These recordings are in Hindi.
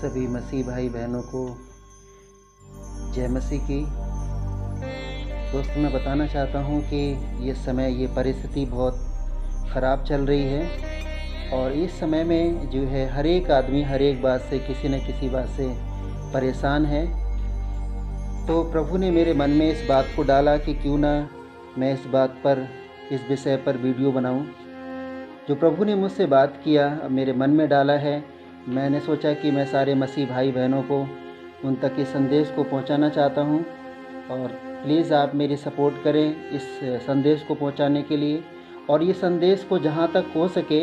सभी मसीह भाई बहनों को जय मसीह की। दोस्तों, मैं बताना चाहता हूँ कि ये परिस्थिति बहुत ख़राब चल रही है और इस समय में जो है हर एक आदमी हर एक बात से किसी न किसी बात से परेशान है। तो प्रभु ने मेरे मन में इस बात को डाला कि क्यों ना मैं इस विषय पर वीडियो बनाऊं। जो प्रभु ने मुझसे बात किया मेरे मन में डाला है, मैंने सोचा कि मैं सारे मसीह भाई बहनों को उन तक इस संदेश को पहुंचाना चाहता हूं और प्लीज़ आप मेरी सपोर्ट करें इस संदेश को पहुंचाने के लिए। और ये संदेश को जहां तक हो सके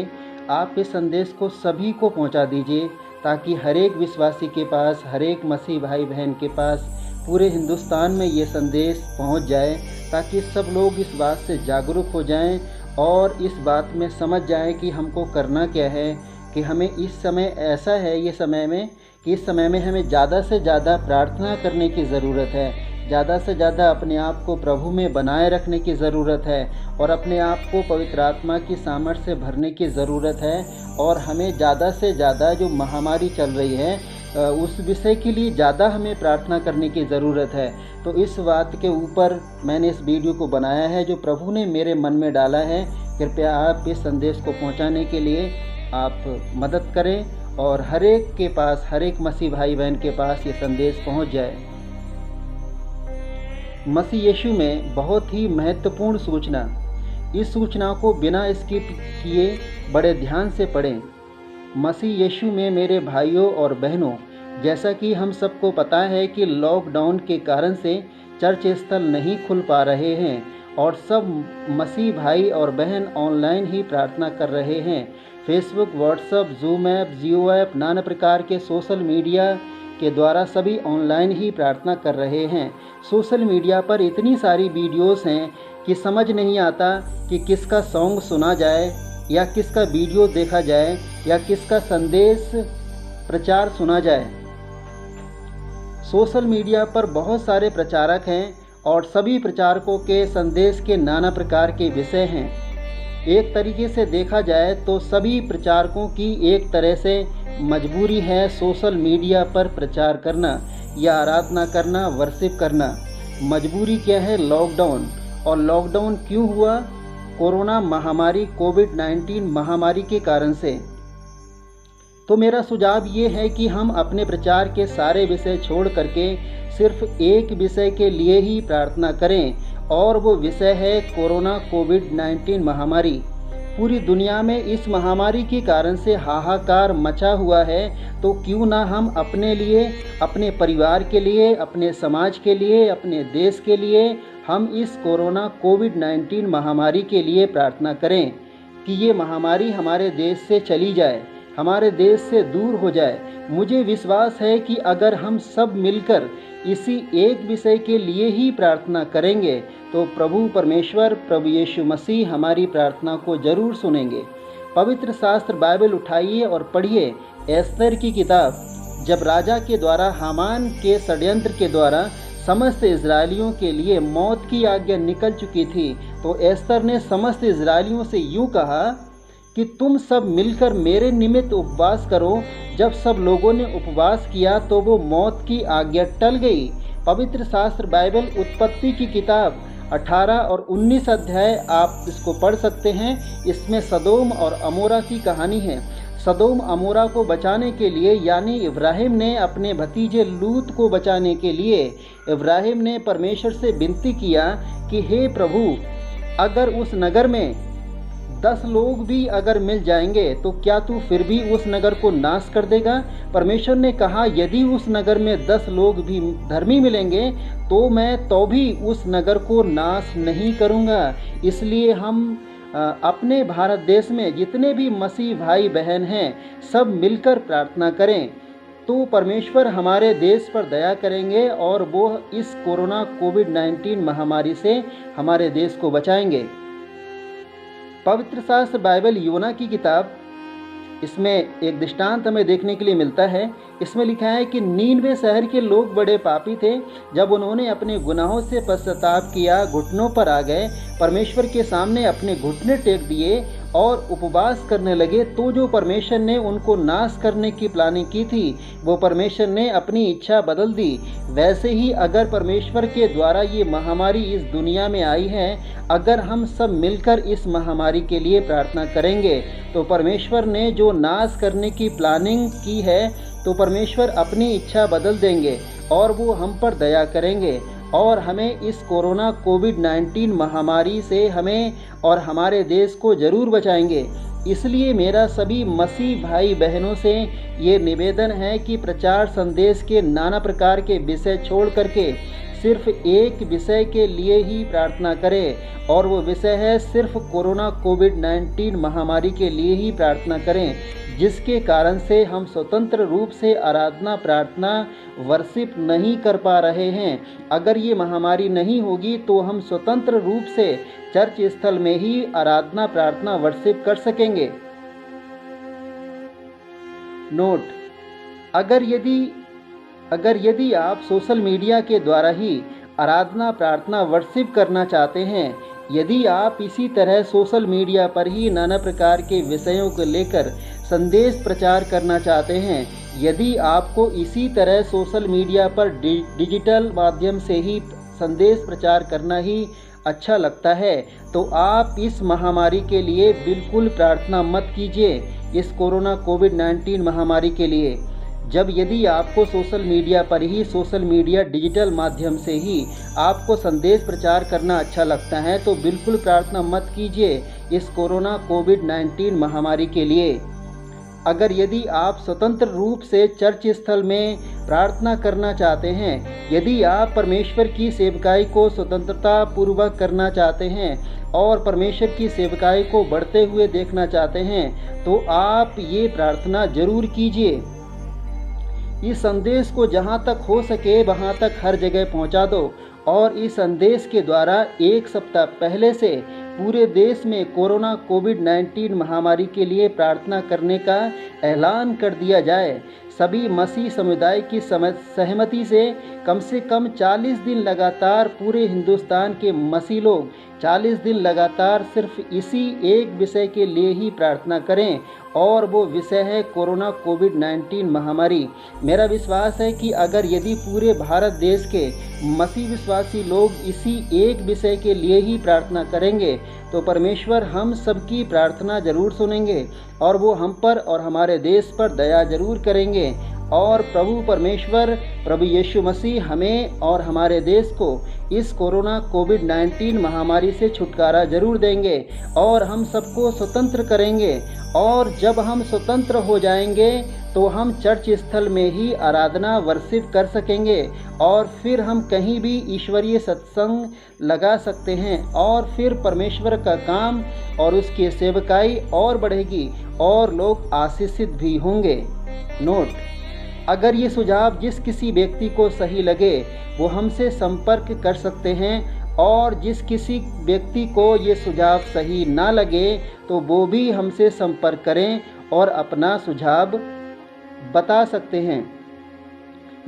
आप इस संदेश को सभी को पहुंचा दीजिए, ताकि हर एक विश्वासी के पास, हर एक मसीह भाई बहन के पास पूरे हिंदुस्तान में ये संदेश पहुंच जाए, ताकि सब लोग इस बात से जागरूक हो जाएं और इस बात में समझ जाएं कि हमको करना क्या है। कि हमें इस समय ऐसा है इस समय में हमें ज़्यादा से ज़्यादा प्रार्थना करने की ज़रूरत है, ज़्यादा से ज़्यादा अपने आप को प्रभु में बनाए रखने की ज़रूरत है और अपने आप को पवित्र आत्मा की सामर्थ्य से भरने की ज़रूरत है। और हमें ज़्यादा से ज़्यादा जो महामारी चल रही है उस विषय के लिए ज़्यादा हमें प्रार्थना करने की ज़रूरत है। तो इस बात के ऊपर मैंने इस वीडियो को बनाया है जो प्रभु ने मेरे मन में डाला है। कृपया आप इस संदेश को पहुंचाने के लिए आप मदद करें और हर एक के पास, हर एक मसीह भाई बहन के पास ये संदेश पहुंच जाए। मसीह यीशु में बहुत ही महत्वपूर्ण सूचना, इस सूचना को बिना स्किप किए बड़े ध्यान से पढ़ें। मसीह यीशु में मेरे भाइयों और बहनों, जैसा कि हम सबको पता है कि लॉकडाउन के कारण से चर्च स्थल नहीं खुल पा रहे हैं और सब मसीह भाई और बहन ऑनलाइन ही प्रार्थना कर रहे हैं। फेसबुक, व्हाट्सएप, जूम ऐप, जियो ऐप, नाना प्रकार के सोशल मीडिया के द्वारा सभी ऑनलाइन ही प्रार्थना कर रहे हैं। सोशल मीडिया पर इतनी सारी वीडियोस हैं कि समझ नहीं आता कि किसका सॉन्ग सुना जाए या किसका वीडियो देखा जाए या किसका संदेश प्रचार सुना जाए। सोशल मीडिया पर बहुत सारे प्रचारक हैं और सभी प्रचारकों के संदेश के नाना प्रकार के विषय हैं। एक तरीके से देखा जाए तो सभी प्रचारकों की एक तरह से मजबूरी है सोशल मीडिया पर प्रचार करना या आराधना करना, वर्शिप करना। मजबूरी क्या है? लॉकडाउन। और लॉकडाउन क्यों हुआ? कोरोना महामारी, कोविड-19 महामारी के कारण से। तो मेरा सुझाव ये है कि हम अपने प्रचार के सारे विषय छोड़ करके सिर्फ एक विषय के लिए ही प्रार्थना करें और वो विषय है कोरोना कोविड-19 महामारी। पूरी दुनिया में इस महामारी के कारण से हाहाकार मचा हुआ है, तो क्यों ना हम अपने लिए, अपने परिवार के लिए, अपने समाज के लिए, अपने देश के लिए हम इस कोरोना कोविड-19 महामारी के लिए प्रार्थना करें कि ये महामारी हमारे देश से चली जाए, हमारे देश से दूर हो जाए। मुझे विश्वास है कि अगर हम सब मिलकर इसी एक विषय के लिए ही प्रार्थना करेंगे तो प्रभु परमेश्वर, प्रभु यीशु मसीह हमारी प्रार्थना को जरूर सुनेंगे। पवित्र शास्त्र बाइबल उठाइए और पढ़िए एस्तर की किताब। जब राजा के द्वारा, हामान के षड्यंत्र के द्वारा समस्त इजरायलियों के लिए मौत की आज्ञा निकल चुकी थी, तो एस्तर ने समस्त इजरायलियों से यूँ कहा कि तुम सब मिलकर मेरे निमित्त उपवास करो। जब सब लोगों ने उपवास किया तो वो मौत की आज्ञा टल गई। पवित्र शास्त्र बाइबल उत्पत्ति की किताब 18 और 19 अध्याय आप इसको पढ़ सकते हैं। इसमें सदोम और अमोरा की कहानी है। सदोम अमोरा को बचाने के लिए, यानी इब्राहिम ने अपने भतीजे लूत को बचाने के लिए, इब्राहिम ने परमेश्वर से विनती किया कि हे प्रभु, अगर उस नगर में 10 लोग भी अगर मिल जाएंगे तो क्या तू फिर भी उस नगर को नाश कर देगा? परमेश्वर ने कहा, यदि उस नगर में 10 लोग भी धर्मी मिलेंगे तो मैं तो भी उस नगर को नाश नहीं करूंगा। इसलिए हम अपने भारत देश में जितने भी मसीह भाई बहन हैं सब मिलकर प्रार्थना करें तो परमेश्वर हमारे देश पर दया करेंगे और वो इस कोरोना कोविड-19 महामारी से हमारे देश को बचाएंगे। पवित्र शास्त्र बाइबल योना की किताब, इसमें एक दृष्टांत हमें देखने के लिए मिलता है। इसमें लिखा है कि नीनवे शहर के लोग बड़े पापी थे। जब उन्होंने अपने गुनाहों से पश्चाताप किया, घुटनों पर आ गए, परमेश्वर के सामने अपने घुटने टेक दिए और उपवास करने लगे, तो जो परमेश्वर ने उनको नाश करने की प्लानिंग की थी वो परमेश्वर ने अपनी इच्छा बदल दी। वैसे ही अगर परमेश्वर के द्वारा ये महामारी इस दुनिया में आई है, अगर हम सब मिलकर इस महामारी के लिए प्रार्थना करेंगे तो परमेश्वर ने जो नाश करने की प्लानिंग की है तो परमेश्वर अपनी इच्छा बदल देंगे और वो हम पर दया करेंगे और हमें इस कोरोना कोविड-19 महामारी से हमें और हमारे देश को ज़रूर बचाएंगे। इसलिए मेरा सभी मसीह भाई बहनों से ये निवेदन है कि प्रचार संदेश के नाना प्रकार के विषय छोड़ करके सिर्फ एक विषय के लिए ही प्रार्थना करें और वो विषय है सिर्फ कोरोना कोविड-19 महामारी के लिए ही प्रार्थना करें, जिसके कारण से हम स्वतंत्र रूप से आराधना प्रार्थना वर्शिप नहीं कर पा रहे हैं। अगर ये महामारी नहीं होगी तो हम स्वतंत्र रूप से चर्च स्थल में ही आराधना प्रार्थना वर्शिप कर सकेंगे। नोट: अगर यदि आप सोशल मीडिया के द्वारा ही आराधना प्रार्थना वर्शिप करना चाहते हैं, यदि आप इसी तरह सोशल मीडिया पर ही नाना प्रकार के विषयों को लेकर संदेश प्रचार करना चाहते हैं, यदि आपको इसी तरह सोशल मीडिया पर डिजिटल माध्यम से ही संदेश प्रचार करना ही अच्छा लगता है, तो आप इस महामारी के लिए बिल्कुल प्रार्थना मत कीजिए, इस कोरोना कोविड-19 महामारी के लिए। यदि आपको सोशल मीडिया पर ही सोशल मीडिया डिजिटल माध्यम से ही आपको संदेश प्रचार करना अच्छा लगता है तो बिल्कुल प्रार्थना मत कीजिए इस कोरोना कोविड-19 महामारी के लिए। यदि आप स्वतंत्र रूप से चर्च स्थल में प्रार्थना करना चाहते हैं, यदि आप परमेश्वर की सेवकाई को स्वतंत्रता पूर्वक करना चाहते हैं और परमेश्वर की सेवकाई को बढ़ते हुए देखना चाहते हैं, तो आप ये प्रार्थना जरूर कीजिए। इस संदेश को जहाँ तक हो सके वहाँ तक हर जगह पहुँचा दो और इस संदेश के द्वारा एक सप्ताह पहले से पूरे देश में कोरोना कोविड-19 महामारी के लिए प्रार्थना करने का ऐलान कर दिया जाए। सभी मसीह समुदाय की सहमति से कम 40 दिन लगातार पूरे हिंदुस्तान के मसीह लोग 40 दिन लगातार सिर्फ इसी एक विषय के लिए ही प्रार्थना करें और वो विषय है कोरोना कोविड-19 महामारी। मेरा विश्वास है कि यदि पूरे भारत देश के मसीह विश्वासी लोग इसी एक विषय के लिए ही प्रार्थना करेंगे तो परमेश्वर हम सबकी प्रार्थना जरूर सुनेंगे और वो हम पर और हमारे देश पर दया जरूर करेंगे और प्रभु परमेश्वर प्रभु यीशु मसीह हमें और हमारे देश को इस कोरोना कोविड-19 महामारी से छुटकारा जरूर देंगे और हम सबको स्वतंत्र करेंगे। और जब हम स्वतंत्र हो जाएंगे तो हम चर्च स्थल में ही आराधना वर्शिप कर सकेंगे और फिर हम कहीं भी ईश्वरीय सत्संग लगा सकते हैं और फिर परमेश्वर का काम और उसकी सेवकाई और बढ़ेगी और लोग आशीषित भी होंगे। नोट: अगर ये सुझाव जिस किसी व्यक्ति को सही लगे वो हमसे संपर्क कर सकते हैं और जिस किसी व्यक्ति को ये सुझाव सही ना लगे तो वो भी हमसे संपर्क करें और अपना सुझाव बता सकते हैं।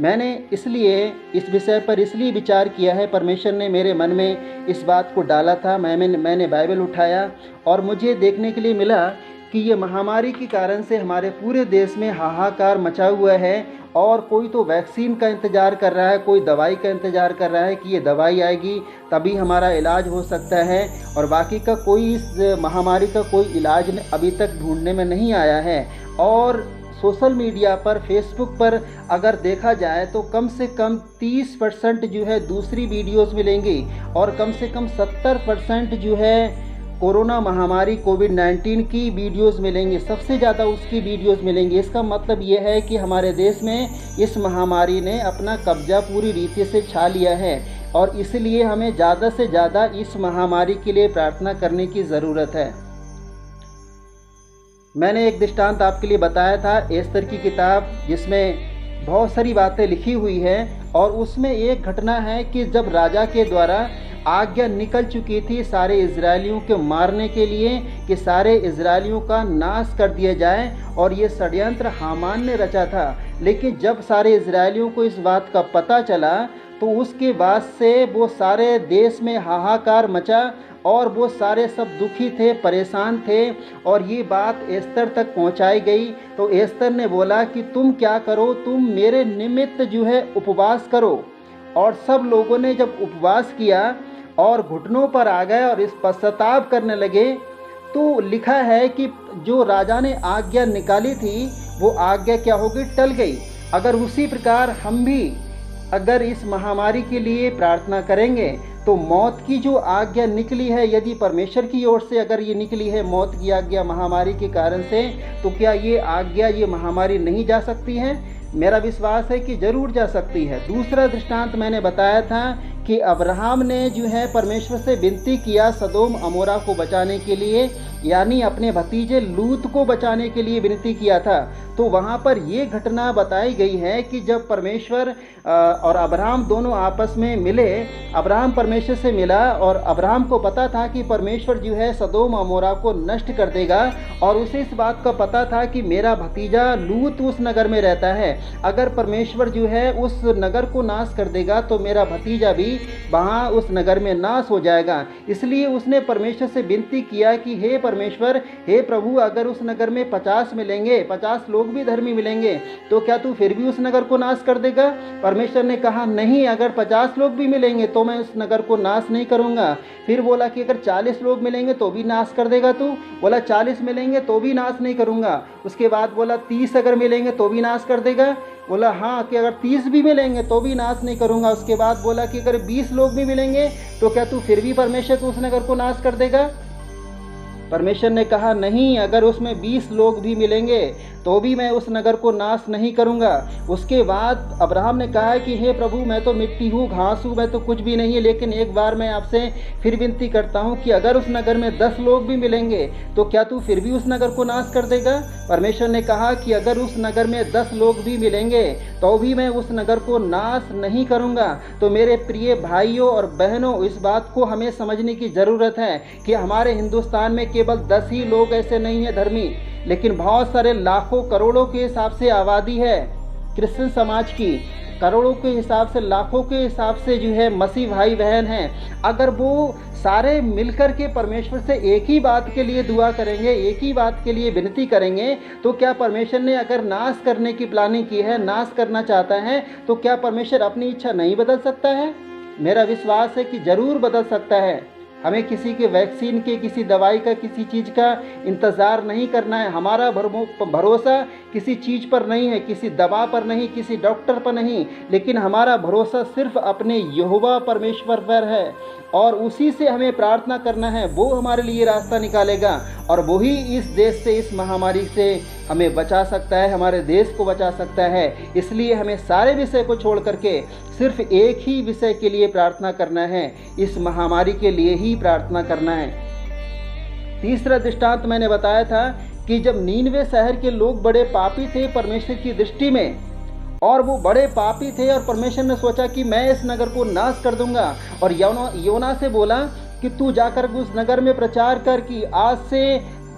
मैंने इसलिए इस विषय पर इसलिए विचार किया है, परमेश्वर ने मेरे मन में इस बात को डाला था। मैंने बाइबल उठाया और मुझे देखने के लिए मिला कि ये महामारी के कारण से हमारे पूरे देश में हाहाकार मचा हुआ है और कोई तो वैक्सीन का इंतज़ार कर रहा है, कोई दवाई का इंतज़ार कर रहा है कि ये दवाई आएगी तभी हमारा इलाज हो सकता है और बाकी का कोई इस महामारी का कोई इलाज अभी तक ढूंढने में नहीं आया है। और सोशल मीडिया पर फेसबुक पर अगर देखा जाए तो कम से कम 30% जो है दूसरी वीडियोस मिलेंगी और कम से कम 70% जो है कोरोना महामारी कोविड-19 की वीडियोस मिलेंगी, सबसे ज़्यादा उसकी वीडियोस मिलेंगी। इसका मतलब ये है कि हमारे देश में इस महामारी ने अपना कब्जा पूरी रीति से छा लिया है और इसलिए हमें ज़्यादा से ज़्यादा इस महामारी के लिए प्रार्थना करने की ज़रूरत है। मैंने एक दृष्टांत आपके लिए बताया था, एस्तर की किताब, जिसमें बहुत सारी बातें लिखी हुई है और उसमें एक घटना है कि जब राजा के द्वारा आज्ञा निकल चुकी थी सारे इजरायलियों को मारने के लिए कि सारे इजरायलियों का नाश कर दिया जाए और ये षड्यंत्र हामान ने रचा था। लेकिन जब सारे इजरायलियों को इस बात का पता चला तो उसके बाद से वो सारे देश में हाहाकार मचा और वो सारे सब दुखी थे, परेशान थे और ये बात एस्तर तक पहुंचाई गई। तो एस्तर ने बोला कि तुम क्या करो, तुम मेरे निमित्त जो है उपवास करो। और सब लोगों ने जब उपवास किया और घुटनों पर आ गए और इस पश्चाताप करने लगे, तो लिखा है कि जो राजा ने आज्ञा निकाली थी वो आज्ञा क्या हो गई, टल गई। अगर उसी प्रकार हम भी अगर इस महामारी के लिए प्रार्थना करेंगे तो मौत की जो आज्ञा निकली है, यदि परमेश्वर की ओर से अगर ये निकली है मौत की आज्ञा महामारी के कारण से, तो क्या ये आज्ञा, ये महामारी नहीं जा सकती है? मेरा विश्वास है कि जरूर जा सकती है। दूसरा दृष्टांत मैंने बताया था कि अब्राहम ने जो है परमेश्वर से विनती किया सदोम अमोरा को बचाने के लिए, यानी अपने भतीजे लूत को बचाने के लिए विनती किया था। तो वहाँ पर ये घटना बताई गई है कि जब परमेश्वर और अब्राहम दोनों आपस में मिले, अब्राहम परमेश्वर से मिला और अब्राहम को पता था कि परमेश्वर जो है सदोम अमोरा को नष्ट कर देगा और उसे इस बात का पता था कि मेरा भतीजा लूत उस नगर में रहता है। अगर परमेश्वर जो है उस नगर को नाश कर देगा तो मेरा भतीजा भी वहाँ उस नगर में नाश हो जाएगा। इसलिए उसने परमेश्वर से विनती किया कि हे परमेश्वर, हे प्रभु, अगर उस नगर में 50 मिलेंगे, 50 लोग भी धर्मी मिलेंगे, तो क्या तू फिर भी उस नगर को नाश कर देगा? परमेश्वर ने कहा नहीं, अगर 50 लोग भी मिलेंगे तो मैं उस नगर को नाश नहीं करूँगा। फिर बोला कि अगर 40 लोग मिलेंगे तो भी नाश कर देगा तू? बोला 40 मिलेंगे तो भी नाश नहीं करूँगा। उसके बाद बोला 30 अगर मिलेंगे तो भी नाश कर देगा? बोला हाँ, कि अगर 30 भी मिलेंगे तो भी नाश नहीं करूँगा। उसके बाद बोला कि अगर 20 लोग भी मिलेंगे तो क्या तू फिर भी परमेश्वर को उस नगर को नाश कर देगा? परमेश्वर ने कहा नहीं, अगर उसमें 20 लोग भी मिलेंगे तो भी मैं उस नगर को नाश नहीं करूंगा। उसके बाद अब्राहम ने कहा कि हे प्रभु, मैं तो मिट्टी हूँ, घास हूँ, मैं तो कुछ भी नहीं है, लेकिन एक बार मैं आपसे फिर विनती करता हूँ कि अगर उस नगर में 10 लोग भी मिलेंगे तो क्या तू फिर भी उस नगर को नाश कर देगा? परमेश्वर ने कहा कि अगर उस नगर में 10 लोग भी मिलेंगे तो भी मैं उस नगर को नाश नहीं करूँगा। तो मेरे प्रिय भाइयों और बहनों, इस बात को हमें समझने की ज़रूरत है कि हमारे हिंदुस्तान में केवल 10 ही लोग ऐसे नहीं हैं धर्मी, लेकिन बहुत सारे लाखों करोड़ों के हिसाब से आबादी है क्रिश्चियन समाज की, करोड़ों के हिसाब से, लाखों के हिसाब से जो है मसीह भाई बहन हैं। अगर वो सारे मिलकर के परमेश्वर से एक ही बात के लिए दुआ करेंगे, एक ही बात के लिए विनती करेंगे, तो क्या परमेश्वर ने अगर नाश करने की प्लानिंग की है, नाश करना चाहता है, तो क्या परमेश्वर अपनी इच्छा नहीं बदल सकता है? मेरा विश्वास है कि ज़रूर बदल सकता है। हमें किसी के वैक्सीन के, किसी दवाई का, किसी चीज़ का इंतज़ार नहीं करना है। हमारा भरोसा किसी चीज़ पर नहीं है, किसी दवा पर नहीं, किसी डॉक्टर पर नहीं, लेकिन हमारा भरोसा सिर्फ अपने यहोवा परमेश्वर पर है और उसी से हमें प्रार्थना करना है। वो हमारे लिए रास्ता निकालेगा और वही इस देश से, इस महामारी से हमें बचा सकता है, हमारे देश को बचा सकता है। इसलिए हमें सारे विषय को छोड़ करके सिर्फ एक ही विषय के लिए प्रार्थना करना है, इस महामारी के लिए ही प्रार्थना करना है। तीसरा दृष्टांत मैंने बताया था कि जब नीनवे शहर के लोग बड़े पापी थे परमेश्वर की दृष्टि में, और वो बड़े पापी थे और परमेश्वर ने सोचा कि मैं इस नगर को नाश कर दूंगा और योना से बोला कि तू जाकर उस नगर में प्रचार कर कि आज से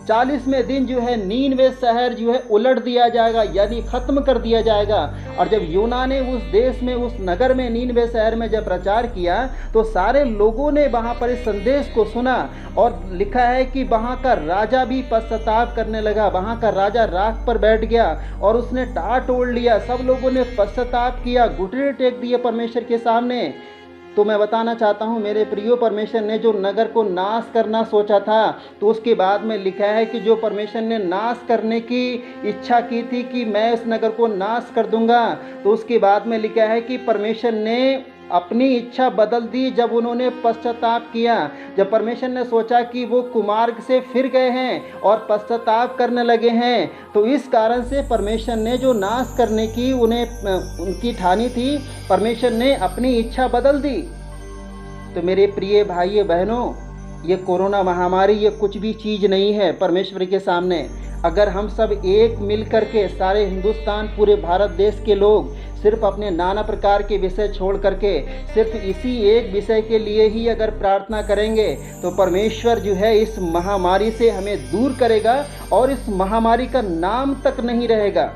40वें दिन जो है नीनवे शहर जो है उलट दिया जाएगा, यानी ख़त्म कर दिया जाएगा। और जब योना ने उस देश में, उस नगर में, नीनवे शहर में जब प्रचार किया तो सारे लोगों ने वहाँ पर इस संदेश को सुना और लिखा है कि वहाँ का राजा भी पश्चाताप करने लगा। वहाँ का राजा राख पर बैठ गया और उसने टाट ओढ़ लिया। सब लोगों ने पश्चाताप किया, घुटने टेक दिए परमेश्वर के सामने। तो मैं बताना चाहता हूँ मेरे प्रियो, परमेश्वर ने जो नगर को नाश करना सोचा था, तो उसके बाद में लिखा है कि जो परमेश्वर ने नाश करने की इच्छा की थी कि मैं इस नगर को नाश कर दूंगा, तो उसके बाद में लिखा है कि परमेश्वर ने अपनी इच्छा बदल दी जब उन्होंने पश्चाताप किया। जब परमेश्वर ने सोचा कि वो कुमार्ग से फिर गए हैं और पश्चाताप करने लगे हैं, तो इस कारण से परमेश्वर ने जो नाश करने की उनकी ठानी थी, परमेश्वर ने अपनी इच्छा बदल दी। तो मेरे प्रिय भाइयों बहनों, ये कोरोना महामारी ये कुछ भी चीज़ नहीं है परमेश्वर के सामने। अगर हम सब एक मिल करके, सारे हिंदुस्तान, पूरे भारत देश के लोग सिर्फ अपने नाना प्रकार के विषय छोड़ करके सिर्फ इसी एक विषय के लिए ही अगर प्रार्थना करेंगे, तो परमेश्वर जो है इस महामारी से हमें दूर करेगा और इस महामारी का नाम तक नहीं रहेगा।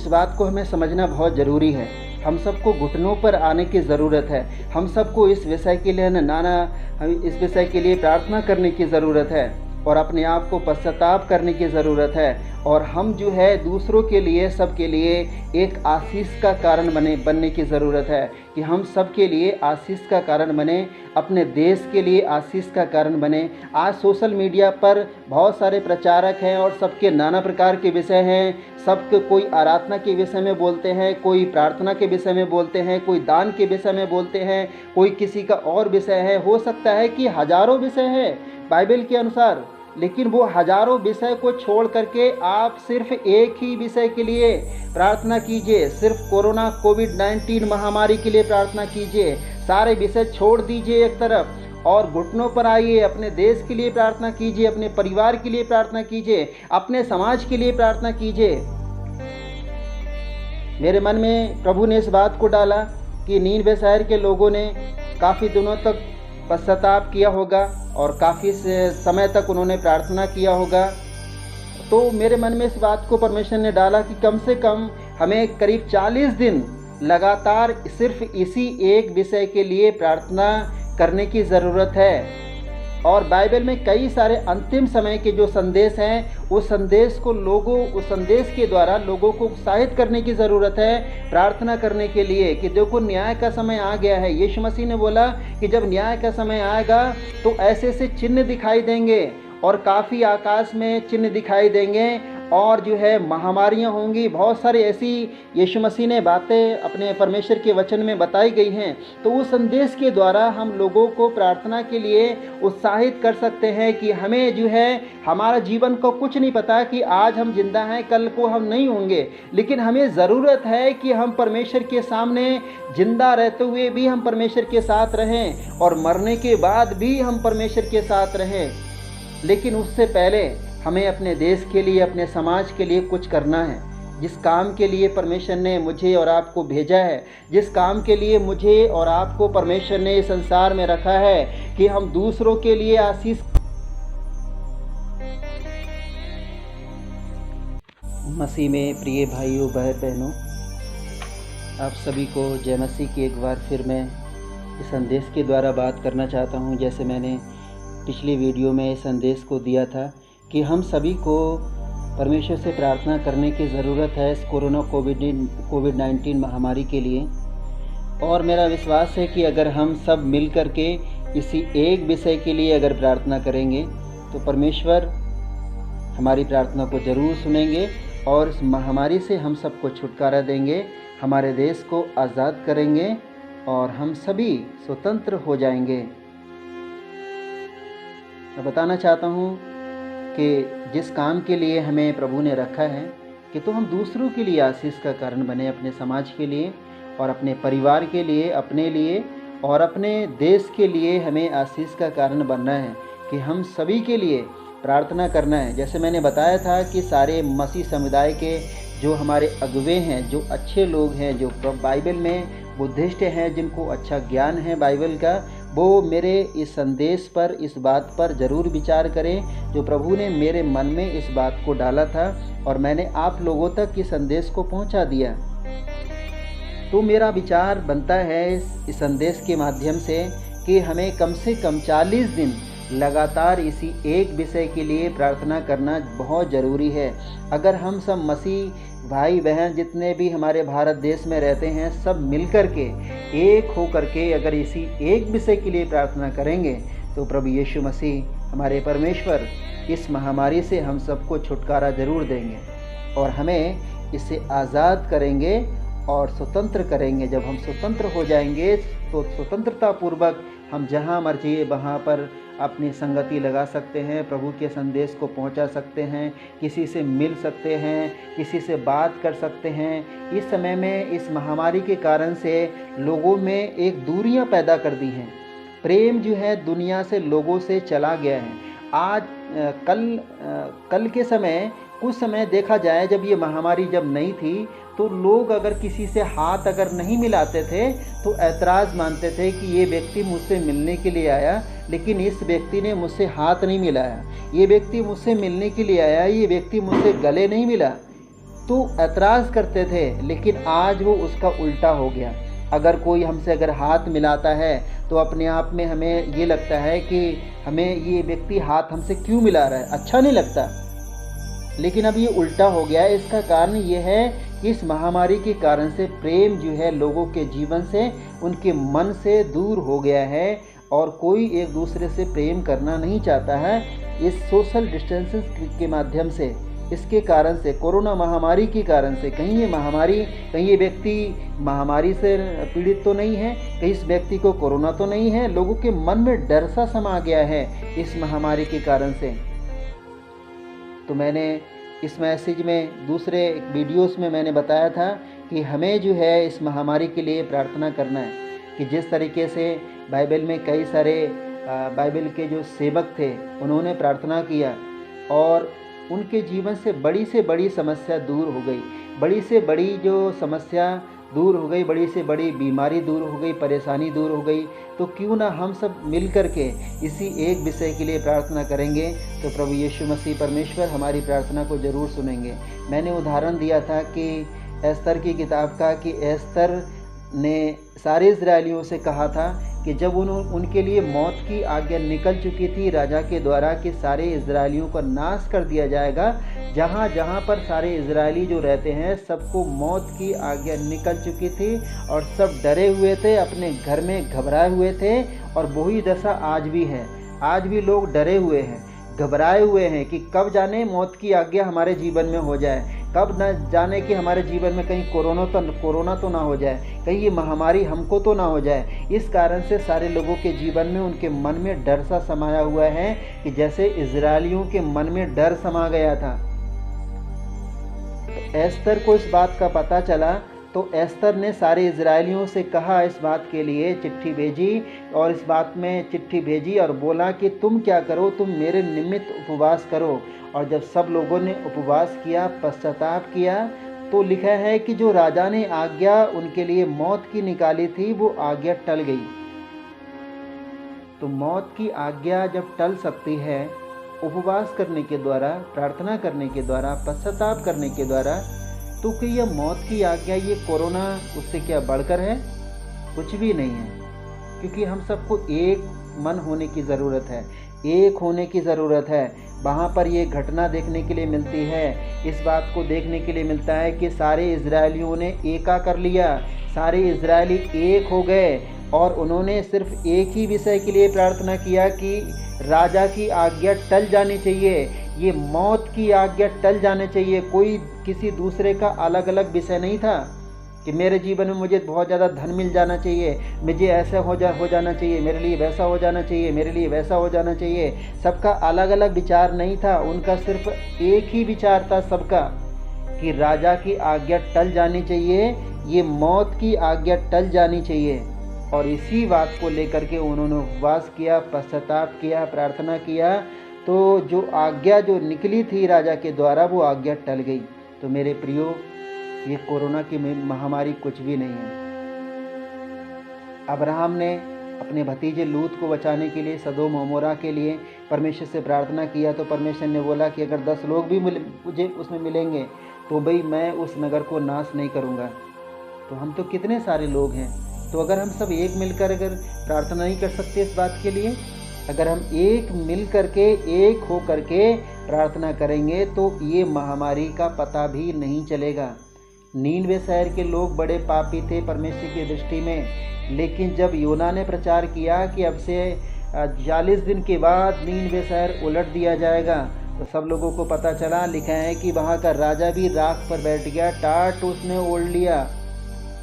इस बात को हमें समझना बहुत ज़रूरी है। हम सबको घुटनों पर आने की ज़रूरत है। हम सबको इस विषय के लिए इस विषय के लिए प्रार्थना करने की ज़रूरत है और अपने आप को पश्चाताप करने की ज़रूरत है। और हम जो है दूसरों के लिए, सबके लिए एक आशीष का कारण बनने की ज़रूरत है कि हम सबके लिए आशीष का कारण बने, अपने देश के लिए आशीष का कारण बने। आज सोशल मीडिया पर बहुत सारे प्रचारक हैं और सबके नाना प्रकार के विषय हैं। सबके कोई आराधना के विषय में बोलते हैं, कोई प्रार्थना के विषय में बोलते हैं, कोई दान के विषय में बोलते हैं, कोई किसी का और विषय है। हो सकता है कि हज़ारों विषय है बाइबल के अनुसार, लेकिन वो हज़ारों विषय को छोड़ करके आप सिर्फ एक ही विषय के लिए प्रार्थना कीजिए। सिर्फ कोरोना कोविड-19 महामारी के लिए प्रार्थना कीजिए। सारे विषय छोड़ दीजिए एक तरफ और घुटनों पर आइए। अपने देश के लिए प्रार्थना कीजिए, अपने परिवार के लिए प्रार्थना कीजिए, अपने समाज के लिए प्रार्थना कीजिए। मेरे मन में प्रभु ने इस बात को डाला कि नीनवे शहर के लोगों ने काफ़ी दिनों तक पश्चाताप किया होगा और काफ़ी समय तक उन्होंने प्रार्थना किया होगा। तो मेरे मन में इस बात को परमेश्वर ने डाला कि कम से कम हमें करीब 40 दिन लगातार सिर्फ इसी एक विषय के लिए प्रार्थना करने की ज़रूरत है। और बाइबल में कई सारे अंतिम समय के जो संदेश हैं, उस संदेश के द्वारा लोगों को उत्साहित करने की ज़रूरत है प्रार्थना करने के लिए कि देखो न्याय का समय आ गया है। यीशु मसीह ने बोला कि जब न्याय का समय आएगा तो ऐसे ऐसे चिन्ह दिखाई देंगे और काफ़ी आकाश में चिन्ह दिखाई देंगे और जो है महामारियां होंगी। बहुत सारी ऐसी यीशु मसीह ने बातें अपने परमेश्वर के वचन में बताई गई हैं। तो उस संदेश के द्वारा हम लोगों को प्रार्थना के लिए उत्साहित कर सकते हैं कि हमें जो है हमारा जीवन को कुछ नहीं पता कि आज हम जिंदा हैं, कल को हम नहीं होंगे, लेकिन हमें ज़रूरत है कि हम परमेश्वर के सामने जिंदा रहते हुए भी हम परमेश्वर के साथ रहें और मरने के बाद भी हम परमेश्वर के साथ रहें। लेकिन उससे पहले हमें अपने देश के लिए, अपने समाज के लिए कुछ करना है। जिस काम के लिए परमेश्वर ने मुझे और आपको भेजा है, जिस काम के लिए मुझे और आपको परमेश्वर ने इस संसार में रखा है कि हम दूसरों के लिए आशीष। मसीह में प्रिय भाइयों बहनों, आप सभी को जय मसीह की एक बार फिर मैं इस संदेश के द्वारा बात करना चाहता हूँ। जैसे मैंने पिछली वीडियो में इस संदेश को दिया था कि हम सभी को परमेश्वर से प्रार्थना करने की ज़रूरत है इस कोरोना कोविड-19 महामारी के लिए। और मेरा विश्वास है कि अगर हम सब मिल कर के इसी एक विषय के लिए अगर प्रार्थना करेंगे तो परमेश्वर हमारी प्रार्थना को ज़रूर सुनेंगे और इस महामारी से हम सबको छुटकारा देंगे, हमारे देश को आज़ाद करेंगे और हम सभी स्वतंत्र हो जाएंगे। मैं बताना चाहता हूँ कि जिस काम के लिए हमें प्रभु ने रखा है कि तो हम दूसरों के लिए आशीष का कारण बने, अपने समाज के लिए और अपने परिवार के लिए, अपने लिए और अपने देश के लिए हमें आशीष का कारण बनना है कि हम सभी के लिए प्रार्थना करना है। जैसे मैंने बताया था कि सारे मसीह समुदाय के जो हमारे अगुवे हैं, जो अच्छे लोग हैं, जो बाइबल में बुद्धिस्ट हैं, जिनको अच्छा ज्ञान है बाइबल का, वो मेरे इस संदेश पर, इस बात पर ज़रूर विचार करें जो प्रभु ने मेरे मन में इस बात को डाला था और मैंने आप लोगों तक इस संदेश को पहुंचा दिया। तो मेरा विचार बनता है इस संदेश के माध्यम से कि हमें कम से कम 40 दिन लगातार इसी एक विषय के लिए प्रार्थना करना बहुत ज़रूरी है। अगर हम सब मसीह भाई बहन जितने भी हमारे भारत देश में रहते हैं, सब मिलकर के एक हो करके अगर इसी एक विषय के लिए प्रार्थना करेंगे तो प्रभु यीशु मसीह हमारे परमेश्वर इस महामारी से हम सबको छुटकारा ज़रूर देंगे और हमें इससे आज़ाद करेंगे और स्वतंत्र करेंगे। जब हम स्वतंत्र हो जाएंगे तो स्वतंत्रता पूर्वक हम जहाँ मर्जी वहाँ पर अपनी संगति लगा सकते हैं, प्रभु के संदेश को पहुंचा सकते हैं, किसी से मिल सकते हैं, किसी से बात कर सकते हैं। इस समय में इस महामारी के कारण से लोगों में एक दूरियां पैदा कर दी हैं। प्रेम जो है दुनिया से, लोगों से चला गया है। आज कल के समय, कुछ समय देखा जाए जब ये महामारी जब नहीं थी तो लोग अगर किसी से हाथ अगर नहीं मिलाते थे तो ऐतराज़ मानते थे कि ये व्यक्ति मुझसे मिलने के लिए आया, लेकिन इस व्यक्ति ने मुझसे हाथ नहीं मिलाया, ये व्यक्ति मुझसे मिलने के लिए आया, ये व्यक्ति मुझसे गले नहीं मिला। तो ऐतराज़ करते थे, लेकिन आज वो उसका उल्टा हो गया। अगर कोई हमसे अगर हाथ मिलाता है तो अपने आप में हमें ये लगता है कि हमें ये व्यक्ति हाथ हमसे क्यों मिला रहा है, अच्छा नहीं लगता। लेकिन अब ये उल्टा हो गया है। इसका कारण ये है कि इस महामारी के कारण से प्रेम जो है लोगों के जीवन से, उनके मन से दूर हो गया है और कोई एक दूसरे से प्रेम करना नहीं चाहता है। इस सोशल डिस्टेंसिंग के माध्यम से, इसके कारण से, कोरोना महामारी के कारण से, कहीं ये महामारी, कहीं ये व्यक्ति महामारी से पीड़ित तो नहीं है, कहीं इस व्यक्ति को कोरोना तो नहीं है, लोगों के मन में डर सा समा गया है इस महामारी के कारण से। तो मैंने इस मैसेज में, दूसरे वीडियोस में मैंने बताया था कि हमें जो है इस महामारी के लिए प्रार्थना करना है कि जिस तरीके से बाइबल में कई सारे बाइबल के जो सेवक थे उन्होंने प्रार्थना किया और उनके जीवन से बड़ी समस्या दूर हो गई, बड़ी से बड़ी जो समस्या दूर हो गई, बड़ी से बड़ी बीमारी दूर हो गई, परेशानी दूर हो गई। तो क्यों ना हम सब मिल कर के इसी एक विषय के लिए प्रार्थना करेंगे, तो प्रभु यीशु मसीह परमेश्वर हमारी प्रार्थना को ज़रूर सुनेंगे। मैंने उदाहरण दिया था कि एस्तर की किताब का, कि एस्तर ने सारे इजरायलियों से कहा था कि जब उनके लिए मौत की आज्ञा निकल चुकी थी राजा के द्वारा कि सारे इजरायलियों का नाश कर दिया जाएगा, जहाँ जहाँ पर सारे इजरायली जो रहते हैं सबको मौत की आज्ञा निकल चुकी थी और सब डरे हुए थे, अपने घर में घबराए हुए थे। और वही दशा आज भी है। आज भी लोग डरे हुए हैं, घबराए हुए हैं कि कब जाने मौत की आज्ञा हमारे जीवन में हो जाए, कब न जाने कि हमारे जीवन में कहीं कोरोना तो ना हो जाए, कहीं ये महामारी हमको तो ना हो जाए। इस कारण से सारे लोगों के जीवन में, उनके मन में डर सा समाया हुआ है कि जैसे इजरायलियों के मन में डर समा गया था। तो एस्तर को इस बात का पता चला, तो एस्तर ने सारे इजरायलियों से कहा, इस बात के लिए चिट्ठी भेजी और इस बात में चिट्ठी भेजी और बोला कि तुम क्या करो, तुम मेरे निमित्त उपवास करो। और जब सब लोगों ने उपवास किया, पश्चाताप किया, तो लिखा है कि जो राजा ने आज्ञा उनके लिए मौत की निकाली थी वो आज्ञा टल गई। तो मौत की आज्ञा जब टल सकती है उपवास करने के द्वारा, प्रार्थना करने के द्वारा, पश्चाताप करने के द्वारा, तो कि यह मौत की आज्ञा, ये कोरोना उससे क्या बढ़कर है? कुछ भी नहीं है। क्योंकि हम सबको एक मन होने की ज़रूरत है, एक होने की ज़रूरत है। वहाँ पर ये घटना देखने के लिए मिलती है, इस बात को देखने के लिए मिलता है कि सारे इजरायलियों ने एका कर लिया, सारे इजरायली एक हो गए और उन्होंने सिर्फ एक ही विषय के लिए प्रार्थना किया कि राजा की आज्ञा टल जानी चाहिए, ये मौत की आज्ञा टल जानी चाहिए। कोई किसी दूसरे का अलग अलग विषय नहीं था कि मेरे जीवन में मुझे बहुत ज़्यादा धन मिल जाना चाहिए, मुझे ऐसा हो जाना चाहिए, मेरे लिए वैसा हो जाना चाहिए, मेरे लिए वैसा हो जाना चाहिए। सबका अलग अलग विचार नहीं था, उनका सिर्फ एक ही विचार था सबका कि राजा की आज्ञा टल जानी चाहिए, ये मौत की आज्ञा टल जानी चाहिए। और इसी बात को लेकर के उन्होंने उपवास किया, पश्चाताप किया, प्रार्थना किया, तो जो आज्ञा जो निकली थी राजा के द्वारा वो आज्ञा टल गई। तो मेरे प्रियो, ये कोरोना की महामारी कुछ भी नहीं है। अब्राहम ने अपने भतीजे लूत को बचाने के लिए, सदोम अमोरा के लिए परमेश्वर से प्रार्थना किया, तो परमेश्वर ने बोला कि अगर 10 लोग भी मुझे उसमें मिलेंगे तो भाई मैं उस नगर को नाश नहीं करूँगा। तो हम तो कितने सारे लोग हैं, तो अगर हम सब एक मिलकर अगर प्रार्थना नहीं कर सकते इस बात के लिए, अगर हम एक मिल करके, एक हो करके प्रार्थना करेंगे तो ये महामारी का पता भी नहीं चलेगा। नीनवे शहर के लोग बड़े पापी थे परमेश्वर की दृष्टि में, लेकिन जब योना ने प्रचार किया कि अब से 40 दिन के बाद नीनवे शहर उलट दिया जाएगा, तो सब लोगों को पता चला। लिखा है कि वहाँ का राजा भी राख पर बैठ गया, टाट उसने ओढ़ लिया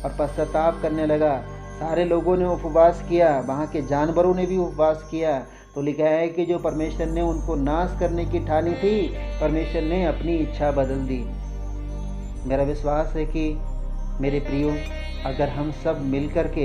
और पश्चाताप करने लगा। सारे लोगों ने उपवास किया, वहाँ के जानवरों ने भी उपवास किया। तो लिखा है कि जो परमेश्वर ने उनको नाश करने की ठानी थी, परमेश्वर ने अपनी इच्छा बदल दी। मेरा विश्वास है कि मेरे प्रियो, अगर हम सब मिल कर के,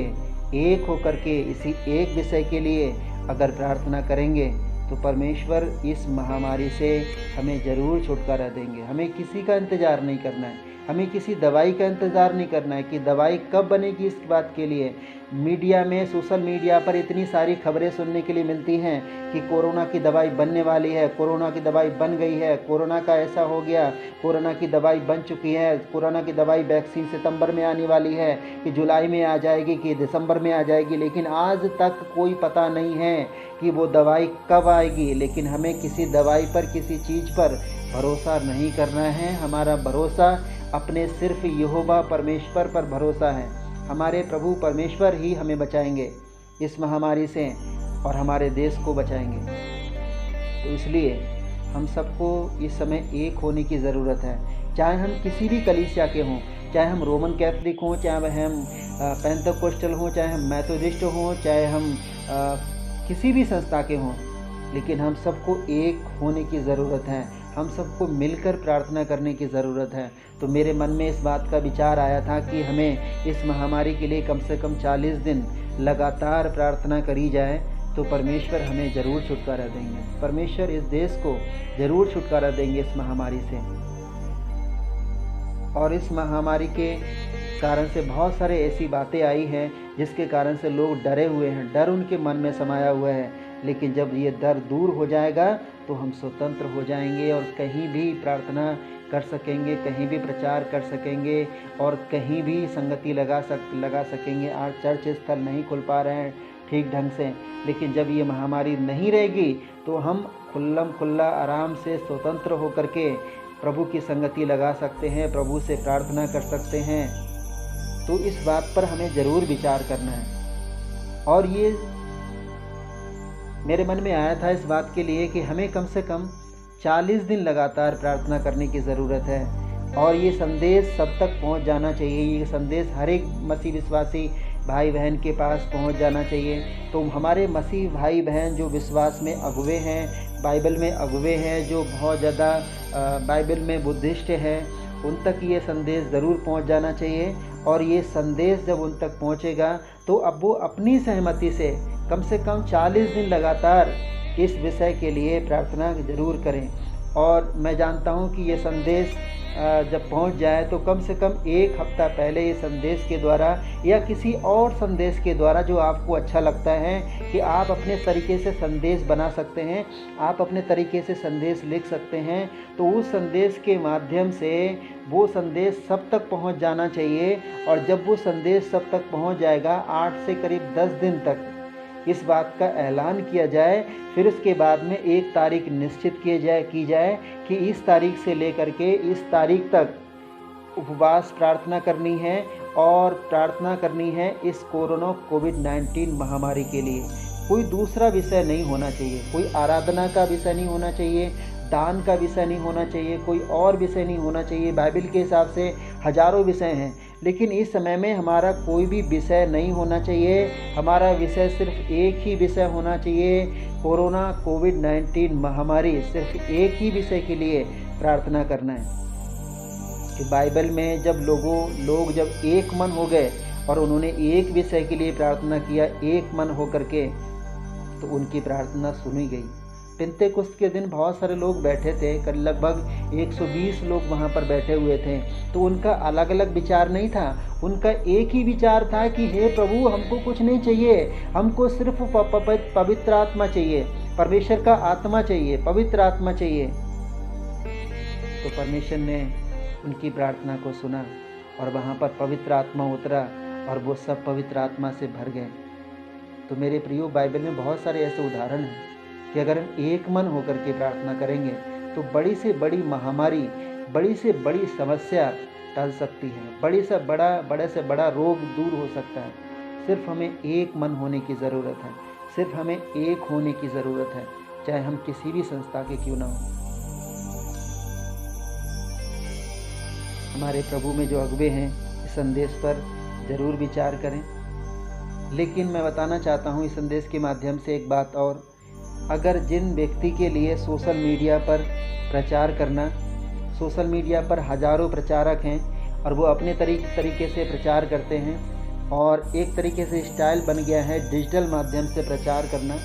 एक होकर के इसी एक विषय के लिए अगर प्रार्थना करेंगे तो परमेश्वर इस महामारी से हमें ज़रूर छुटकारा देंगे। हमें किसी का इंतज़ार नहीं करना है, हमें किसी दवाई का इंतज़ार नहीं करना है कि दवाई कब बनेगी। इस बात के लिए मीडिया में, सोशल मीडिया पर इतनी सारी खबरें सुनने के लिए मिलती हैं कि कोरोना की दवाई बनने वाली है, कोरोना की दवाई बन गई है, कोरोना का ऐसा हो गया, कोरोना की दवाई बन चुकी है, कोरोना की दवाई वैक्सीन सितंबर में आने वाली है, कि जुलाई में आ जाएगी, कि दिसंबर में आ जाएगी। लेकिन आज तक कोई पता नहीं है कि वो दवाई कब आएगी। लेकिन हमें किसी दवाई पर, किसी चीज़ पर भरोसा नहीं करना है। हमारा भरोसा अपने सिर्फ यहोवा परमेश्वर पर भरोसा है। हमारे प्रभु परमेश्वर ही हमें बचाएंगे इस महामारी से और हमारे देश को बचाएंगे। तो इसलिए हम सबको इस समय एक होने की ज़रूरत है। चाहे हम किसी भी कलीसिया के हों, चाहे हम रोमन कैथलिक हों, चाहे हम पेंटेकोस्टल हों, चाहे हम मेथोडिस्ट हों, चाहे हम किसी भी संस्था के हों, लेकिन हम सबको एक होने की ज़रूरत है। हम सबको मिलकर प्रार्थना करने की ज़रूरत है। तो मेरे मन में इस बात का विचार आया था कि हमें इस महामारी के लिए कम से कम 40 दिन लगातार प्रार्थना करी जाए तो परमेश्वर हमें ज़रूर छुटकारा देंगे। परमेश्वर इस देश को ज़रूर छुटकारा देंगे इस महामारी से। और इस महामारी के कारण से बहुत सारे ऐसी बातें आई हैं जिसके कारण से लोग डरे हुए हैं, डर उनके मन में समाया हुआ है। लेकिन जब ये डर दूर हो जाएगा तो हम स्वतंत्र हो जाएंगे और कहीं भी प्रार्थना कर सकेंगे, कहीं भी प्रचार कर सकेंगे और कहीं भी संगति लगा सकेंगे। आज चर्च स्थल नहीं खुल पा रहे हैं ठीक ढंग से, लेकिन जब ये महामारी नहीं रहेगी तो हम खुल्ला आराम से स्वतंत्र होकर के प्रभु की संगति लगा सकते हैं, प्रभु से प्रार्थना कर सकते हैं। तो इस बात पर हमें ज़रूर विचार करना है। और ये मेरे मन में आया था इस बात के लिए कि हमें कम से कम 40 दिन लगातार प्रार्थना करने की ज़रूरत है। और ये संदेश सब तक पहुंच जाना चाहिए। ये संदेश हर एक मसीह विश्वासी भाई बहन के पास पहुंच जाना चाहिए। तो हमारे मसीह भाई बहन जो विश्वास में अगुवे हैं, बाइबल में अगुवे हैं, जो बहुत ज़्यादा बाइबल में बुद्धिस्ट हैं, उन तक ये संदेश ज़रूर पहुंच जाना चाहिए। और ये संदेश जब उन तक पहुंचेगा तो अब वो अपनी सहमति से कम 40 दिन लगातार इस विषय के लिए प्रार्थना ज़रूर करें। और मैं जानता हूं कि ये संदेश जब पहुंच जाए तो कम से कम 1 हफ्ता पहले ये संदेश के द्वारा या किसी और संदेश के द्वारा जो आपको अच्छा लगता है कि आप अपने तरीके से संदेश बना सकते हैं, आप अपने तरीके से संदेश लिख सकते हैं, तो उस संदेश के माध्यम से वो संदेश सब तक पहुंच जाना चाहिए। और जब वो संदेश सब तक पहुंच जाएगा, 8 से करीब 10 दिन तक इस बात का ऐलान किया जाए, फिर उसके बाद में एक तारीख निश्चित की जाए कि इस तारीख से लेकर के इस तारीख तक उपवास प्रार्थना करनी है और प्रार्थना करनी है इस कोरोना कोविड-19 महामारी के लिए। कोई दूसरा विषय नहीं होना चाहिए, कोई आराधना का विषय नहीं होना चाहिए, दान का विषय नहीं होना चाहिए, कोई और विषय नहीं होना चाहिए। बाइबल के हिसाब से हजारों विषय हैं, लेकिन इस समय में हमारा कोई भी विषय नहीं होना चाहिए। हमारा विषय सिर्फ एक ही विषय होना चाहिए, कोरोना कोविड-19 महामारी। सिर्फ एक ही विषय के लिए प्रार्थना करना है कि बाइबल में जब लोग जब एक मन हो गए और उन्होंने एक विषय के लिए प्रार्थना किया, एक मन होकर के, तो उनकी प्रार्थना सुनी गई। पेंतेकोस्त के दिन बहुत सारे लोग बैठे थे, लगभग 120 लोग वहाँ पर बैठे हुए थे। तो उनका अलग अलग विचार नहीं था, उनका एक ही विचार था कि हे प्रभु, हमको कुछ नहीं चाहिए, हमको सिर्फ पवित्र आत्मा चाहिए, परमेश्वर का आत्मा चाहिए, पवित्र आत्मा चाहिए। तो परमेश्वर ने उनकी प्रार्थना को सुना और वहाँ पर पवित्र आत्मा उतरा और वो सब पवित्र आत्मा से भर गए। तो मेरे प्रियो, बाइबल में बहुत सारे ऐसे उदाहरण हैं कि अगर हम एक मन होकर के प्रार्थना करेंगे तो बड़ी से बड़ी महामारी, बड़ी से बड़ी समस्या टल सकती है, बड़े से बड़ा रोग दूर हो सकता है। सिर्फ हमें एक मन होने की ज़रूरत है, सिर्फ हमें एक होने की ज़रूरत है, चाहे हम किसी भी संस्था के क्यों ना हो। हमारे प्रभु में जो अगुवे हैं, इस संदेश पर ज़रूर विचार करें। लेकिन मैं बताना चाहता हूँ इस संदेश के माध्यम से एक बात और, अगर जिन व्यक्ति के लिए सोशल मीडिया पर प्रचार करना, सोशल मीडिया पर हज़ारों प्रचारक हैं और वो अपने तरीके से प्रचार करते हैं और एक तरीके से स्टाइल बन गया है डिजिटल माध्यम से प्रचार करना।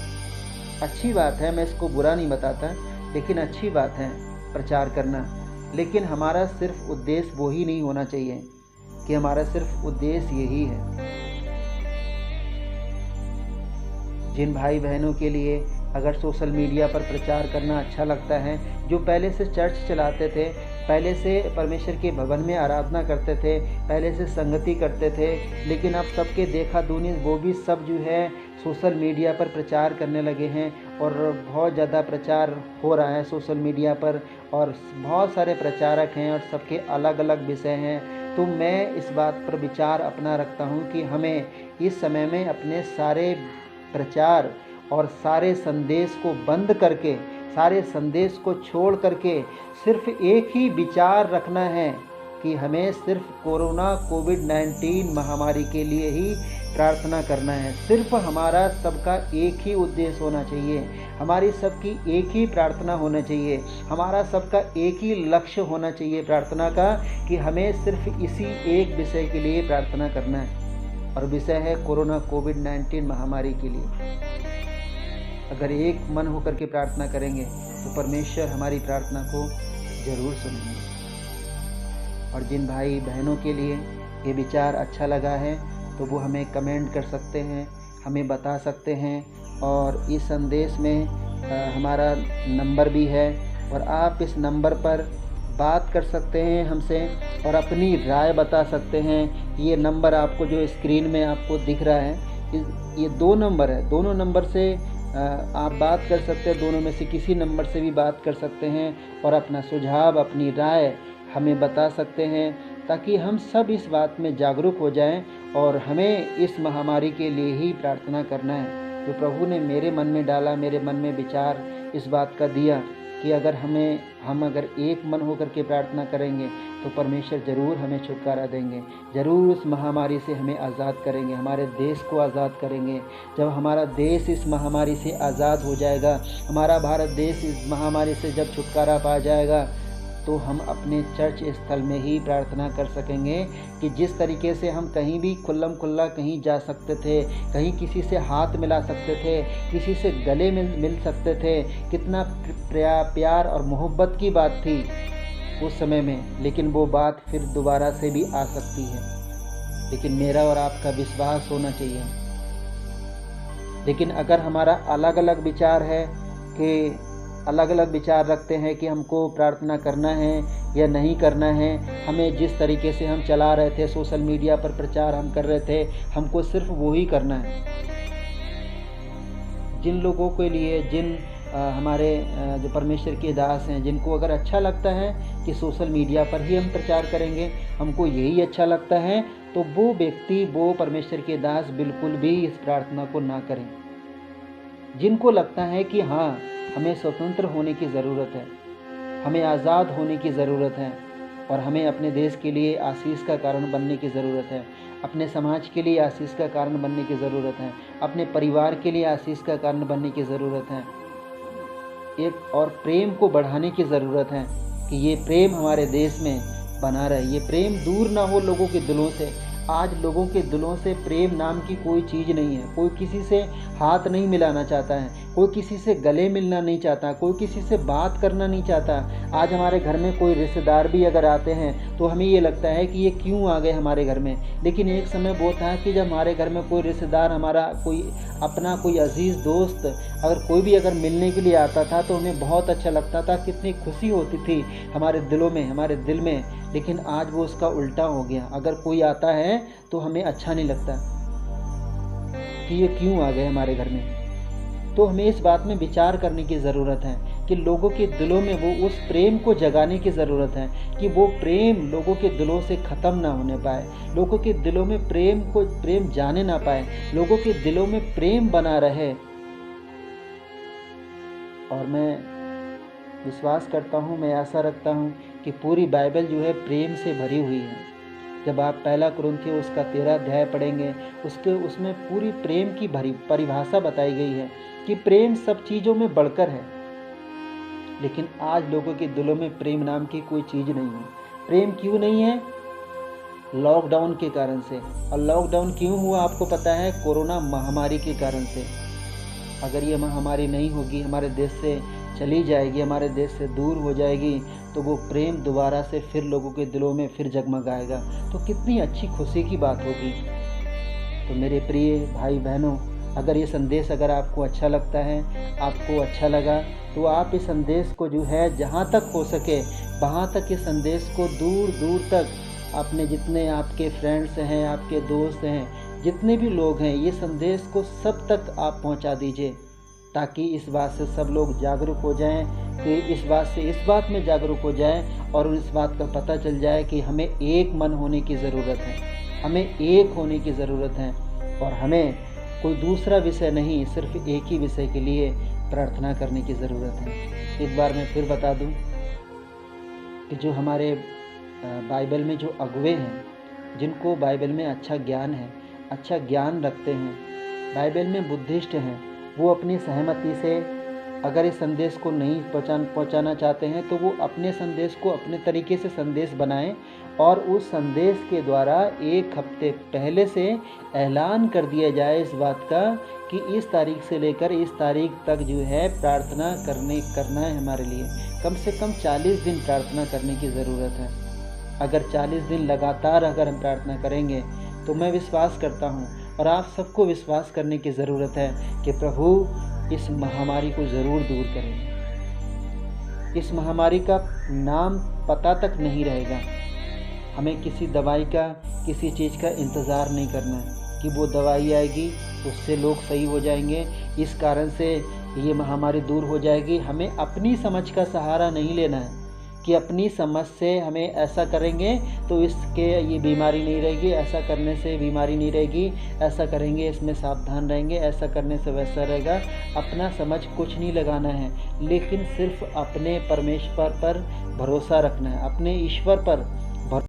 अच्छी बात है, मैं इसको बुरा नहीं बताता, लेकिन अच्छी बात है प्रचार करना। लेकिन हमारा सिर्फ उद्देश्य वो ही नहीं होना चाहिए कि हमारा सिर्फ उद्देश्य यही है। जिन भाई बहनों के लिए अगर सोशल मीडिया पर प्रचार करना अच्छा लगता है, जो पहले से चर्च चलाते थे, पहले से परमेश्वर के भवन में आराधना करते थे, पहले से संगति करते थे, लेकिन अब सबके देखा दुनी वो भी सब जो है सोशल मीडिया पर प्रचार करने लगे हैं और बहुत ज़्यादा प्रचार हो रहा है सोशल मीडिया पर और बहुत सारे प्रचारक हैं और सबके अलग अलग विषय हैं। तो मैं इस बात पर विचार अपना रखता हूँ कि हमें इस समय में अपने सारे प्रचार और सारे संदेश को बंद करके, सारे संदेश को छोड़ करके सिर्फ एक ही विचार रखना है कि हमें सिर्फ कोविड-19 महामारी के लिए ही प्रार्थना करना है। सिर्फ हमारा सबका एक ही उद्देश्य होना चाहिए, हमारी सबकी एक ही प्रार्थना होना चाहिए, हमारा सबका एक ही लक्ष्य होना चाहिए प्रार्थना का कि हमें सिर्फ इसी एक विषय के लिए प्रार्थना करना है और विषय है कोविड-19 महामारी के लिए। अगर एक मन होकर के प्रार्थना करेंगे तो परमेश्वर हमारी प्रार्थना को ज़रूर सुनेंगे। और जिन भाई बहनों के लिए ये विचार अच्छा लगा है तो वो हमें कमेंट कर सकते हैं, हमें बता सकते हैं और इस संदेश में हमारा नंबर भी है और आप इस नंबर पर बात कर सकते हैं हमसे और अपनी राय बता सकते हैं। ये नंबर आपको जो स्क्रीन में आपको दिख रहा है, ये 2 नंबर है, दोनों नंबर से आप बात कर सकते हैं, दोनों में से किसी नंबर से भी बात कर सकते हैं और अपना सुझाव, अपनी राय हमें बता सकते हैं ताकि हम सब इस बात में जागरूक हो जाएं और हमें इस महामारी के लिए ही प्रार्थना करना है। जो प्रभु ने मेरे मन में डाला, मेरे मन में विचार इस बात का दिया कि अगर हम अगर एक मन होकर के प्रार्थना करेंगे तो परमेश्वर ज़रूर हमें छुटकारा देंगे, ज़रूर उस महामारी से हमें आज़ाद करेंगे, हमारे देश को आज़ाद करेंगे। जब हमारा देश इस महामारी से आज़ाद हो जाएगा, हमारा भारत देश इस महामारी से जब छुटकारा पा जाएगा तो हम अपने चर्च स्थल में ही प्रार्थना कर सकेंगे कि जिस तरीके से हम कहीं भी खुल्लम खुल्ला कहीं जा सकते थे, कहीं किसी से हाथ मिला सकते थे, किसी से गले में मिल सकते थे, कितना प्यार और मोहब्बत की बात थी उस समय में, लेकिन वो बात फिर दोबारा से भी आ सकती है। लेकिन मेरा और आपका विश्वास होना चाहिए। लेकिन अगर हमारा अलग अलग विचार है कि अलग अलग विचार रखते हैं कि हमको प्रार्थना करना है या नहीं करना है, हमें जिस तरीके से हम चला रहे थे सोशल मीडिया पर प्रचार हम कर रहे थे, हमको सिर्फ वो ही करना है। जिन लोगों के लिए, जिन हमारे जो परमेश्वर के दास हैं, जिनको अगर अच्छा लगता है कि सोशल मीडिया पर ही हम प्रचार करेंगे, हमको यही अच्छा लगता है, तो वो व्यक्ति, वो परमेश्वर के दास बिल्कुल भी इस प्रार्थना को ना करें। जिनको लगता है कि हाँ, हमें स्वतंत्र होने की ज़रूरत है, हमें आज़ाद होने की ज़रूरत है और हमें अपने देश के लिए आशीष का कारण बनने की ज़रूरत है, अपने समाज के लिए आशीष का कारण बनने की ज़रूरत है, अपने परिवार के लिए आशीष का कारण बनने की ज़रूरत है, एक और प्रेम को बढ़ाने की ज़रूरत है कि ये प्रेम हमारे देश में बना रहे, ये प्रेम दूर ना हो लोगों के दिलों से। आज लोगों के दिलों से प्रेम नाम की कोई चीज़ नहीं है, कोई किसी से हाथ नहीं मिलाना चाहता है, कोई किसी से गले मिलना नहीं चाहता, कोई किसी से बात करना नहीं चाहता। आज हमारे घर में कोई रिश्तेदार भी अगर आते हैं तो हमें ये लगता है कि ये क्यों आ गए हमारे घर में, लेकिन एक समय वो था कि जब हमारे घर में कोई रिश्तेदार, हमारा कोई अपना, कोई अजीज़ दोस्त अगर कोई भी अगर मिलने के लिए आता था तो हमें बहुत अच्छा लगता था, कितनी खुशी होती थी हमारे दिलों में, हमारे दिल में। लेकिन आज वो उसका उल्टा हो गया, अगर कोई आता है तो हमें अच्छा नहीं लगता कि ये क्यों आ गए हमारे घर में। तो हमें इस बात में विचार करने की ज़रूरत है कि लोगों के दिलों में वो उस प्रेम को जगाने की ज़रूरत है कि वो प्रेम लोगों के दिलों से ख़त्म ना होने पाए, लोगों के दिलों में प्रेम जाने ना पाए, लोगों के दिलों में प्रेम बना रहे। और मैं विश्वास करता हूँ, मैं आशा रखता हूँ कि पूरी बाइबल जो है प्रेम से भरी हुई है। जब आप 1 कुरिन्थियों उसका 13 अध्याय पढ़ेंगे, उसमें पूरी प्रेम की परिभाषा बताई गई है कि प्रेम सब चीज़ों में बढ़कर है। लेकिन आज लोगों के दिलों में प्रेम नाम की कोई चीज़ नहीं है। प्रेम क्यों नहीं है? लॉकडाउन के कारण से। और लॉकडाउन क्यों हुआ आपको पता है? कोरोना महामारी के कारण से। अगर ये महामारी नहीं होगी, हमारे देश से चली जाएगी, हमारे देश से दूर हो जाएगी, तो वो प्रेम दोबारा से फिर लोगों के दिलों में फिर जगमगाएगा। तो कितनी अच्छी खुशी की बात होगी। तो मेरे प्रिय भाई बहनों, अगर ये संदेश अगर आपको अच्छा लगता है, आपको अच्छा लगा, तो आप इस संदेश को जो है जहाँ तक हो सके वहाँ तक इस संदेश को दूर दूर तक अपने जितने आपके फ्रेंड्स हैं, आपके दोस्त हैं, जितने भी लोग हैं, ये संदेश को सब तक आप पहुँचा दीजिए, ताकि इस बात से सब लोग जागरूक हो जाएं, कि इस बात में जागरूक हो जाएं और इस बात का पता चल जाए कि हमें एक मन होने की ज़रूरत है, हमें एक होने की ज़रूरत है और हमें कोई दूसरा विषय नहीं, सिर्फ एक ही विषय के लिए प्रार्थना करने की ज़रूरत है। एक बार मैं फिर बता दूं कि जो हमारे बाइबल में जो अगुवे हैं, जिनको बाइबल में अच्छा ज्ञान है, अच्छा ज्ञान रखते हैं, बाइबल में बुद्धिस्ट हैं, वो अपनी सहमति से अगर इस संदेश को नहीं पहुंचाना चाहते हैं तो वो अपने संदेश को अपने तरीके से संदेश बनाएं और उस संदेश के द्वारा एक हफ्ते पहले से ऐलान कर दिया जाए इस बात का कि इस तारीख से लेकर इस तारीख तक जो है प्रार्थना करना है हमारे लिए। कम से कम 40 दिन प्रार्थना करने की ज़रूरत है। अगर 40 दिन लगातार अगर हम प्रार्थना करेंगे तो मैं विश्वास करता हूँ और आप सबको विश्वास करने की ज़रूरत है कि प्रभु इस महामारी को ज़रूर दूर करेंगे। इस महामारी का नाम पता तक नहीं रहेगा। हमें किसी दवाई का, किसी चीज़ का इंतज़ार नहीं करना है कि वो दवाई आएगी उससे लोग सही हो जाएंगे, इस कारण से ये महामारी दूर हो जाएगी। हमें अपनी समझ का सहारा नहीं लेना है कि अपनी समझ से हमें ऐसा करेंगे तो इसके ये बीमारी नहीं रहेगी, ऐसा करने से बीमारी नहीं रहेगी, ऐसा करेंगे इसमें सावधान रहेंगे, ऐसा करने से वैसा रहेगा। अपना समझ कुछ नहीं लगाना है, लेकिन सिर्फ अपने परमेश्वर पर भरोसा रखना है, अपने ईश्वर पर